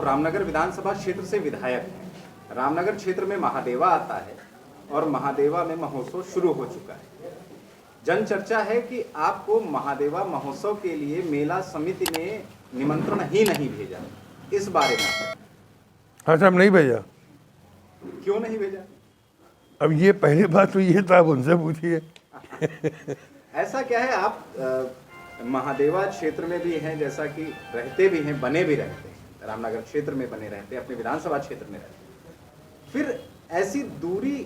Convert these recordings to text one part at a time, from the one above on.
आप रामनगर विधानसभा क्षेत्र से विधायक हैं। रामनगर क्षेत्र में महादेवा आता है और महादेवा में महोत्सव शुरू हो चुका है। जन चर्चा है कि आपको महादेवा महोत्सव के लिए मेला समिति ने निमंत्रण ही नहीं भेजा। इस बारे में हाँ साहब, नहीं भेजा। क्यों नहीं भेजा? अब ये पहली बात तो ये था, आप उनसे पूछिए। ऐसा क्या है, आप महादेवा क्षेत्र में भी हैं, जैसा कि रहते भी हैं, बने भी रहते हैं, रामनगर क्षेत्र में बने रहते हैं, अपने विधानसभा क्षेत्र में रहते हैं, फिर ऐसी दूरी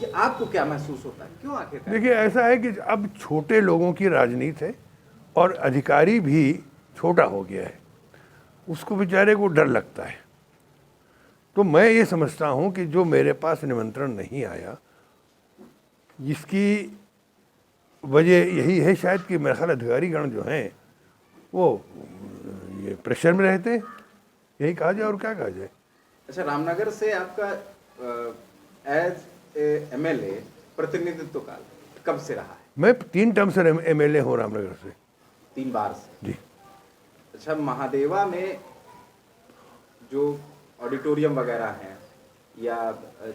कि आपको क्या महसूस होता है, क्यों आखिर? देखिए, ऐसा है कि अब छोटे लोगों की राजनीति है और अधिकारी भी छोटा हो गया है, उसको बेचारे को डर लगता है। तो मैं ये समझता हूँ कि जो मेरे पास निमंत्रण नहीं आया, जिसकी वजह यही है शायद कि मेरे ख्याल अधिकारीगण जो हैं वो ये प्रेशर में रहते हैं, यही कहा जाए और क्या कहा जाए। अच्छा, रामनगर से आपका एज एमएलए प्रतिनिधित्व काल कब से रहा है? मैं 3 टर्म से एमएलए हूँ रामनगर से। 3 बार से जी। अच्छा, महादेवा में जो ऑडिटोरियम वगैरह हैं या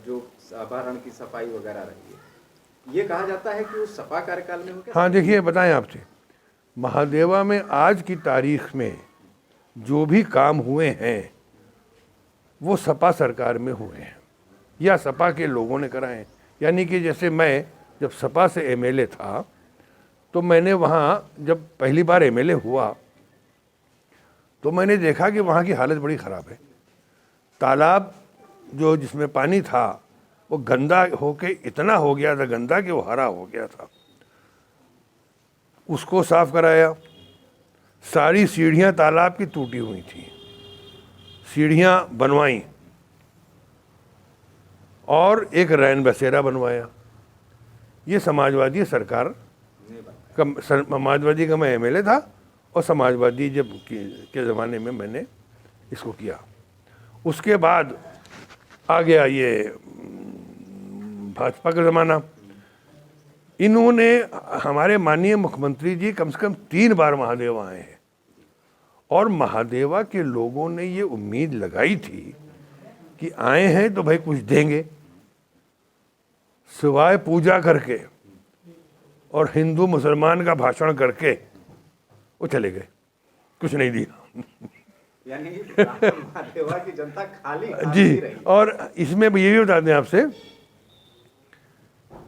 जो अभ्यारण्य की सफाई वगैरह रही है, ये कहा जाता है कि उस सपा कार्यकाल में हो गया। हाँ देखिए, बताएं आपसे, महादेवा में आज की तारीख में जो भी काम हुए हैं वो सपा सरकार में हुए हैं या सपा के लोगों ने कराए हैं। यानी कि जैसे मैं जब सपा से एमएलए था तो मैंने वहाँ जब पहली बार एमएलए हुआ तो मैंने देखा कि वहाँ की हालत बड़ी ख़राब है। तालाब जो जिसमें पानी था वो गंदा होके इतना हो गया था, गंदा कि वो हरा हो गया था। उसको साफ कराया। सारी सीढ़ियाँ तालाब की टूटी हुई थी, सीढ़ियाँ बनवाई और एक रैन बसेरा बनवाया। ये समाजवादी सरकार समाजवादी का मैं एमएलए था और समाजवादी जब के ज़माने में मैंने इसको किया। उसके बाद आ गया ये भाजपा का ज़माना। इन्होंने, हमारे माननीय मुख्यमंत्री जी कम से कम 3 बार महादेवा आए हैं और महादेवा के लोगों ने ये उम्मीद लगाई थी कि आए हैं तो भाई कुछ देंगे, सिवाय पूजा करके और हिंदू मुसलमान का भाषण करके वो चले गए, कुछ नहीं दिया। यानी महादेवा की जनता खाली जी। रही। और इसमें ये भी बता दें आपसे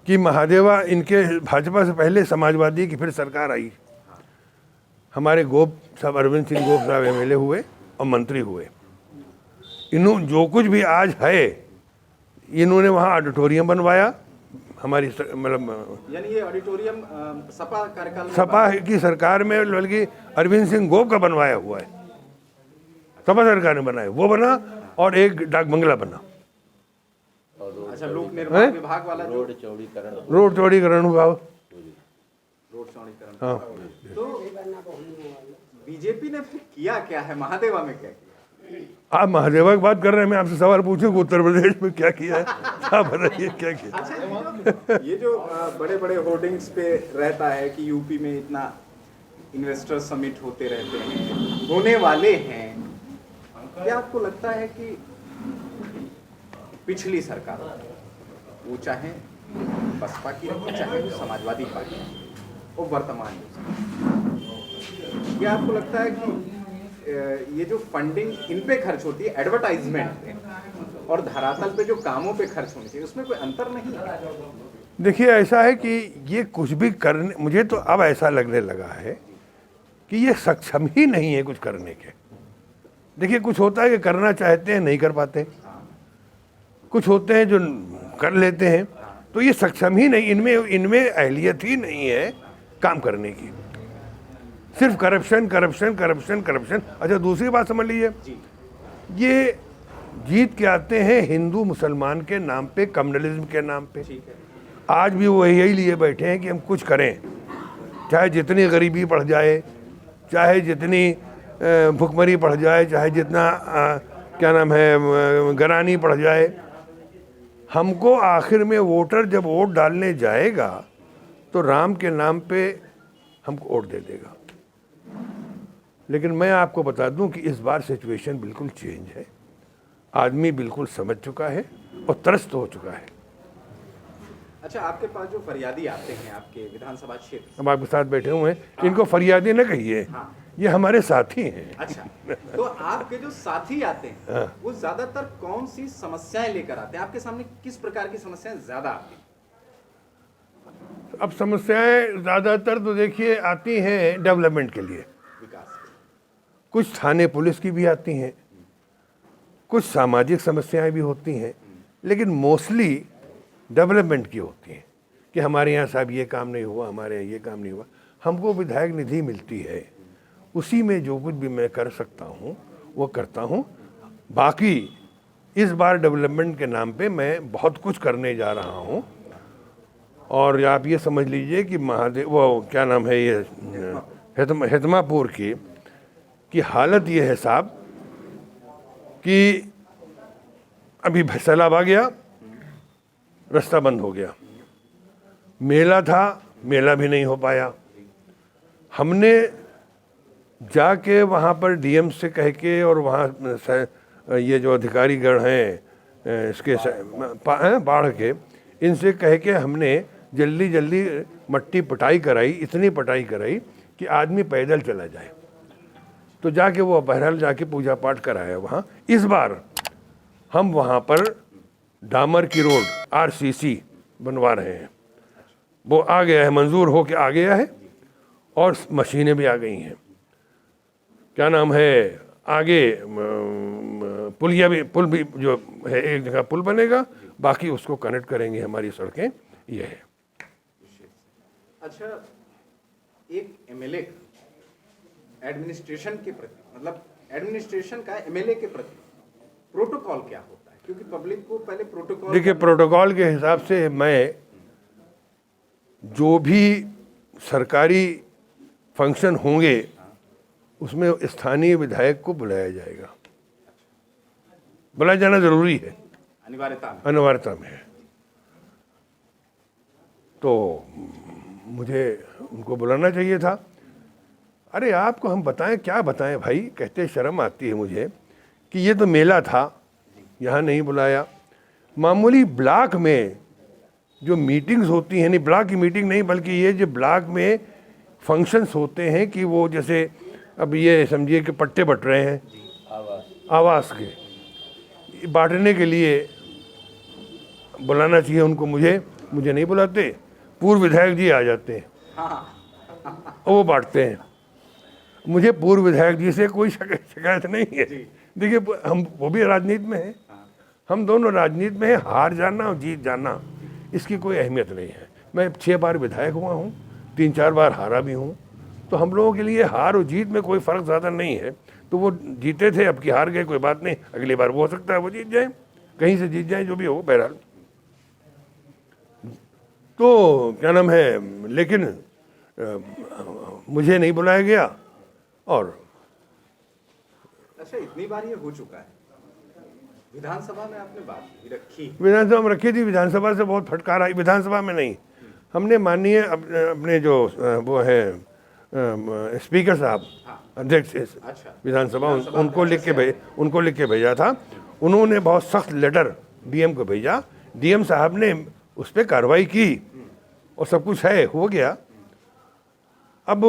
कि महादेवा, इनके भाजपा से पहले समाजवादी की फिर सरकार आई। हमारे गोप साहब, अरविंद सिंह गोप साहब एमएलए हुए और मंत्री हुए। इन्होंने जो कुछ भी आज है, इन्होंने वहाँ ऑडिटोरियम बनवाया हमारी मतलब, यानी ये ऑडिटोरियम सपा कार्यकाल में सपा की सरकार में, बल्कि अरविंद सिंह गोप का बनवाया हुआ है, सपा सरकार ने बनाया, वो बना और एक डाक बंगला बना। अच्छा, लोक निर्माण विभाग वाला रोड चौड़ीकरण हुआ। रोड चौड़ीकरण। हाँ। तो बीजेपी ने फिर किया क्या है महादेवा में, क्या किया? आप महादेवा की बात कर रहे हैं, मैं आपसे सवाल पूछूं कि उत्तर प्रदेश में क्या किया है, आप बताइए क्या किया। अच्छा, ये जो बड़े बड़े होर्डिंग्स पे रहता है कि यूपी में इतना इन्वेस्टर समिट होते रहते हैं, होने वाले हैं, क्या आपको लगता है कि पिछली सरकार, वो चाहे बसपा की रही चाहे वो समाजवादी पार्टी, वो वर्तमान, क्या आपको लगता है कि ये जो फंडिंग इन पे खर्च होती है एडवर्टाइजमेंट पे और धरातल पे जो कामों पे खर्च होनी चाहिए, उसमें कोई अंतर नहीं है? देखिए, ऐसा है कि ये कुछ भी करने, मुझे तो अब ऐसा लगने लगा है कि ये सक्षम ही नहीं है कुछ करने के। देखिए, कुछ होता है कि करना चाहते हैं नहीं कर पाते, कुछ होते हैं जो कर लेते हैं, तो ये सक्षम ही नहीं, इनमें अहलियत ही नहीं है काम करने की। सिर्फ करप्शन करप्शन करप्शन करप्शन। अच्छा, दूसरी बात समझ लीजिए, ये जीत के आते हैं हिंदू मुसलमान के नाम पे, कम्युनलिज्म के नाम पे। आज भी वो यही लिए बैठे हैं कि हम कुछ करें, चाहे जितनी गरीबी बढ़ जाए, चाहे जितनी भुखमरी बढ़ जाए, चाहे जितना क्या नाम है गरानी बढ़ जाए, हमको आखिर में वोटर जब वोट डालने जाएगा तो राम के नाम पे हमको वोट दे देगा। लेकिन मैं आपको बता दूं कि इस बार सिचुएशन बिल्कुल चेंज है। आदमी बिल्कुल समझ चुका है और त्रस्त हो चुका है। अच्छा, आपके पास जो फरियादी आते हैं आपके विधानसभा क्षेत्र, हम आपके साथ बैठे हुए हैं, इनको फरियादी न कहिए, हाँ। ये हमारे साथी हैं। अच्छा, तो आपके जो साथी आते हैं वो ज्यादातर कौन सी समस्याएं लेकर आते हैं? आपके सामने किस प्रकार की समस्याएं ज्यादा आती हैं? अब समस्याएं ज़्यादातर तो देखिए आती हैं डेवलपमेंट के लिए, विकास के? कुछ थाने पुलिस की भी आती हैं, कुछ सामाजिक समस्याएं भी होती हैं, लेकिन मोस्टली डेवलपमेंट की होती हैं कि हमारे यहाँ साहब ये काम नहीं हुआ, हमारे यहाँ ये काम नहीं हुआ। हमको विधायक निधि मिलती है, उसी में जो कुछ भी मैं कर सकता हूँ वो करता हूँ। बाकी इस बार डेवलपमेंट के नाम पे मैं बहुत कुछ करने जा रहा हूँ। और आप ये समझ लीजिए कि महादेव वो क्या नाम है ये हेतमापुर की हालत ये है साहब कि अभी सैलाब आ गया, रास्ता बंद हो गया। मेला था, मेला भी नहीं हो पाया। हमने जाके वहाँ पर डीएम से कह के और वहाँ ये जो अधिकारीगण हैं इसके बाढ़ के, इनसे कह के हमने जल्दी जल्दी मट्टी पटाई कराई, इतनी पटाई कराई कि आदमी पैदल चला जाए। तो जाके वो बहरहाल जाके पूजा पाठ कराया वहाँ। इस बार हम वहाँ पर डामर की रोड आरसीसी बनवा रहे हैं, वो आ गया है, मंजूर हो के आ गया है और मशीनें भी आ गई हैं। क्या नाम है, आगे पुल भी जो है एक जगह पुल बनेगा, बाकी उसको कनेक्ट करेंगे हमारी सड़कें, ये है। अच्छा, एक एमएलए एडमिनिस्ट्रेशन के प्रति, मतलब एडमिनिस्ट्रेशन का एमएलए के प्रति प्रोटोकॉल क्या होता है? क्योंकि पब्लिक को पहले प्रोटोकॉल, देखिए प्रोटोकॉल के हिसाब से मैं जो भी सरकारी फंक्शन होंगे उसमें स्थानीय विधायक को बुलाया जाएगा। बुलाया जाना जरूरी है, अनिवार्यता में है। तो मुझे उनको बुलाना चाहिए था। अरे आपको हम बताएं, क्या बताएं भाई, कहते शर्म आती है मुझे कि ये तो मेला था, यहाँ नहीं बुलाया। मामूली ब्लॉक में जो मीटिंग्स होती हैं, नहीं ब्लॉक की मीटिंग नहीं बल्कि ये जो ब्लॉक में फंक्शंस होते हैं कि वो जैसे अब ये समझिए कि पट्टे बट रहे हैं आवास के, बांटने के लिए बुलाना चाहिए उनको। मुझे नहीं बुलाते, पूर्व विधायक जी आ जाते हैं और वो बांटते हैं। मुझे पूर्व विधायक जी से कोई शिकायत नहीं है। देखिए हम वो भी राजनीति में हैं, हम दोनों राजनीति में हैं। हार जाना और जीत जाना इसकी कोई अहमियत नहीं है। मैं 6 बार विधायक हुआ हूँ, 3-4 बार हारा भी हूँ, तो हम लोगों के लिए हार और जीत में कोई फ़र्क ज़्यादा नहीं है। तो वो जीते थे, अब की हार गए, कोई बात नहीं, अगली बार वो हो सकता है वो जीत जाए, कहीं से जीत जाए, जो भी हो बहरहाल। तो क्या नाम है, लेकिन मुझे नहीं बुलाया गया। और अच्छा, इतनी बार ये हो चुका है, विधानसभा में आपने बात रखी? विधानसभा में रखी थी, विधानसभा से बहुत फटकार आई। विधानसभा में नहीं, हमने माननीय अपने जो वो है स्पीकर साहब, अध्यक्ष विधानसभा, उनको लिख के भेजा था। उन्होंने बहुत सख्त लेटर डीएम को भेजा, डीएम साहब ने उस पर कार्रवाई की और सब कुछ है, हो गया। अब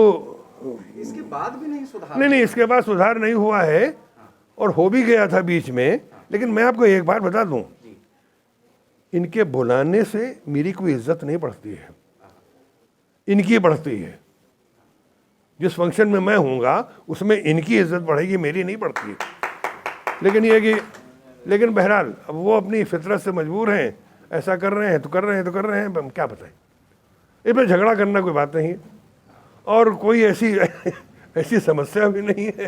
इसके बाद भी नहीं सुधार? नहीं, इसके बाद सुधार नहीं हुआ है और हो भी गया था बीच में। लेकिन मैं आपको एक बात बता दूं, इनके बुलाने से मेरी कोई इज्जत नहीं बढ़ती है, इनकी बढ़ती है। जिस फंक्शन में मैं होऊंगा उसमें इनकी इज्जत बढ़ेगी, मेरी नहीं बढ़ती। लेकिन ये कि लेकिन बहरहाल अब वो अपनी फितरत से मजबूर हैं, ऐसा कर रहे हैं तो कर रहे हैं, हम क्या बताएं। इस पर झगड़ा करना कोई बात नहीं, और कोई ऐसी समस्या भी नहीं है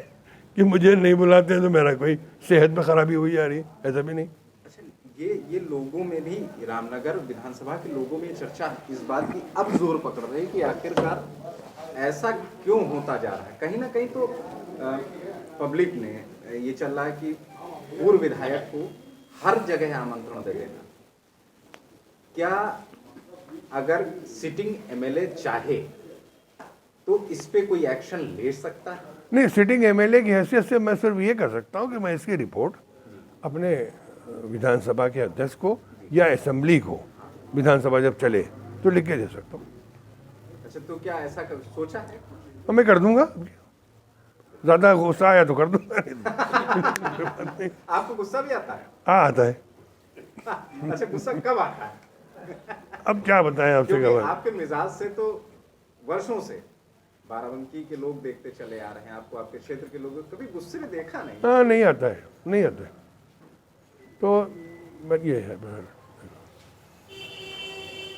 कि मुझे नहीं बुलाते हैं तो मेरा कोई सेहत में खराबी हुई जा रही, ऐसा भी नहीं। अच्छा, ये लोगों में भी, रामनगर विधानसभा के लोगों में चर्चा इस बात की अब जोर पकड़ रही है कि आखिरकार ऐसा क्यों होता जा रहा है। कहीं ना कहीं तो पब्लिक ने ये चल रहा है कि पूर्व विधायक को हर जगह आमंत्रण दे देना। क्या अगर सिटिंग एमएलए चाहे तो इस पे कोई एक्शन ले सकता है? नहीं, सिटिंग एमएलए की हैसियत से मैं सिर्फ ये कर सकता हूँ कि मैं इसकी रिपोर्ट अपने विधानसभा के अध्यक्ष को या असेंबली को, विधानसभा जब चले तो लिख के दे सकता हूँ। अच्छा, तो क्या ऐसा सोचा है? और मैं कर दूंगा, ज़्यादा गुस्सा आया तो कर दूंगा। आपको गुस्सा भी आता है? हाँ, आता है। अच्छा, गुस्सा कब आता है? अब क्या बताएं आपसे क्योंकि खबर। आपके मिजाज से तो वर्षों से बाराबंकी के लोग देखते चले आ रहे हैं आपको, आपके क्षेत्र के लोग कभी गुस्से में देखा नहीं। हाँ, नहीं आता है, नहीं आता है। तो बस ये है।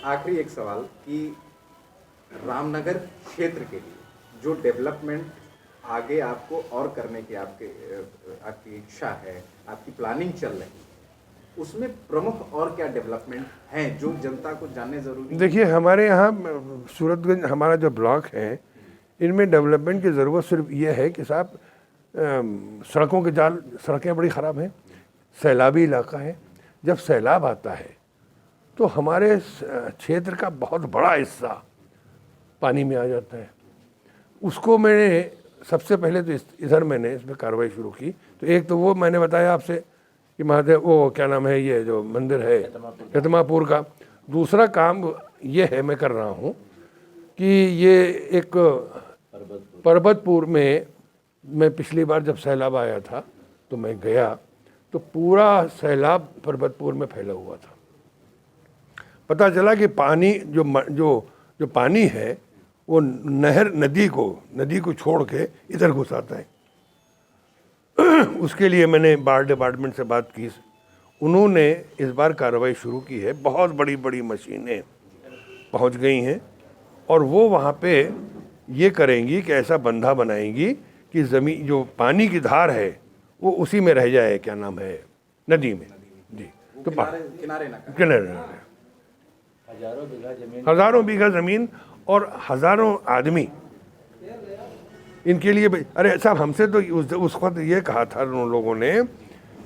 आखिरी एक सवाल कि रामनगर क्षेत्र के लिए जो डेवलपमेंट आगे आपको और करने की आपकी इच्छा है, आपकी प्लानिंग चल रही है, उसमें प्रमुख और क्या डेवलपमेंट हैं जो जनता को जानने जरूरी है? देखिए, हमारे यहाँ सूरतगंज हमारा जो ब्लॉक है, इनमें डेवलपमेंट की ज़रूरत सिर्फ ये है कि साहब सड़कों के जाल, सड़कें बड़ी ख़राब हैं, सैलाबी इलाका है। जब सैलाब आता है तो हमारे क्षेत्र का बहुत बड़ा हिस्सा पानी में आ जाता है। उसको मैंने सबसे पहले तो इधर मैंने इसमें कार्रवाई शुरू की। तो एक तो वो मैंने बताया आपसे कि महादेव, वो क्या नाम है, ये जो मंदिर है यतमापुर का। दूसरा काम ये है मैं कर रहा हूँ कि ये एक पर्वतपुर में, मैं पिछली बार जब सैलाब आया था तो मैं गया तो पूरा सैलाब पर्वतपुर में फैला हुआ था। पता चला कि पानी जो पानी है वो नदी को छोड़ के इधर घुस आता है। उसके लिए मैंने बाढ़ डिपार्टमेंट से बात की। उन्होंने इस बार कार्रवाई शुरू की है, बहुत बड़ी बड़ी मशीनें पहुंच गई हैं और वो वहाँ पे ये करेंगी कि ऐसा बंधा बनाएंगी कि ज़मीन, जो पानी की धार है वो उसी में रह जाए, क्या नाम है, नदी में। जी, तो किनारे हज़ारों बीघा ज़मीन और हज़ारों आदमी इनके लिए। अरे साहब, हमसे तो उस वक्त ये कहा था उन लोगों ने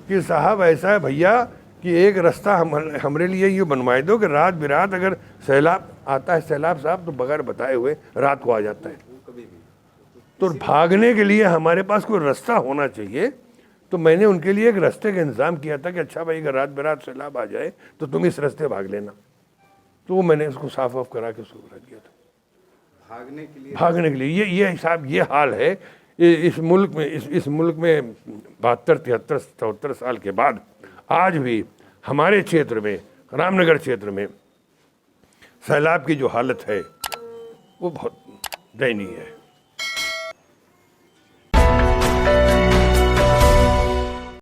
कि साहब ऐसा है भैया कि एक रास्ता हमारे लिए ये बनवाए दो कि रात बिरात अगर सैलाब आता है, सैलाब साहब तो बगैर बताए हुए रात को आ जाता है, तो भागने के लिए हमारे पास कोई रास्ता होना चाहिए। तो मैंने उनके लिए एक रास्ते का इंतज़ाम किया था कि अच्छा भाई, अगर रात बिरात सैलाब आ जाए तो तुम इस रास्ते भाग लेना। तो मैंने उसको साफ ऑफ करा के शुरू कर दिया था भागने के लिए। ये हिसाब, ये हाल है इस मुल्क में। इस मुल्क में 72, 73, 74 साल के बाद आज भी हमारे क्षेत्र में, रामनगर क्षेत्र में सैलाब की जो हालत है वो बहुत दयनीय है।